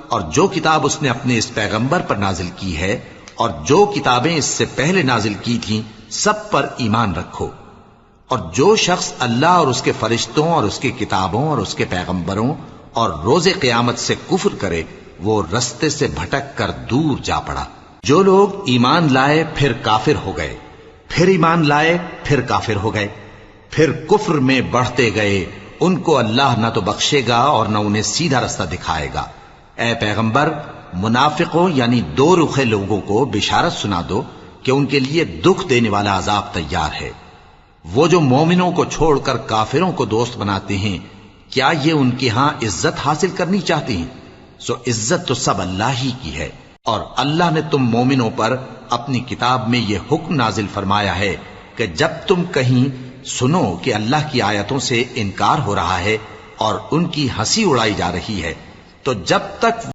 اور جو کتاب اس نے اپنے اس پیغمبر پر نازل کی ہے اور جو کتابیں اس سے پہلے نازل کی تھیں سب پر ایمان رکھو، اور جو شخص اللہ اور اس کے فرشتوں اور اس کی کتابوں اور اس کے پیغمبروں اور روز قیامت سے کفر کرے وہ رستے سے بھٹک کر دور جا پڑا۔ جو لوگ ایمان لائے پھر کافر ہو گئے، پھر ایمان لائے پھر کافر ہو گئے، پھر کفر میں بڑھتے گئے، ان کو اللہ نہ تو بخشے گا اور نہ انہیں سیدھا رستہ دکھائے گا۔ اے پیغمبر، منافقوں یعنی دو رخے لوگوں کو بشارت سنا دو کہ ان کے لیے دکھ دینے والا عذاب تیار ہے۔ وہ جو مومنوں کو چھوڑ کر کافروں کو دوست بناتے ہیں، کیا یہ ان کے ہاں عزت حاصل کرنی چاہتے ہیں؟ سو عزت تو سب اللہ ہی کی ہے، اور اللہ نے تم مومنوں پر اپنی کتاب میں یہ حکم نازل فرمایا ہے کہ جب تم کہیں سنو کہ اللہ کی آیتوں سے انکار ہو رہا ہے اور ان کی ہنسی اڑائی جا رہی ہے، تو جب تک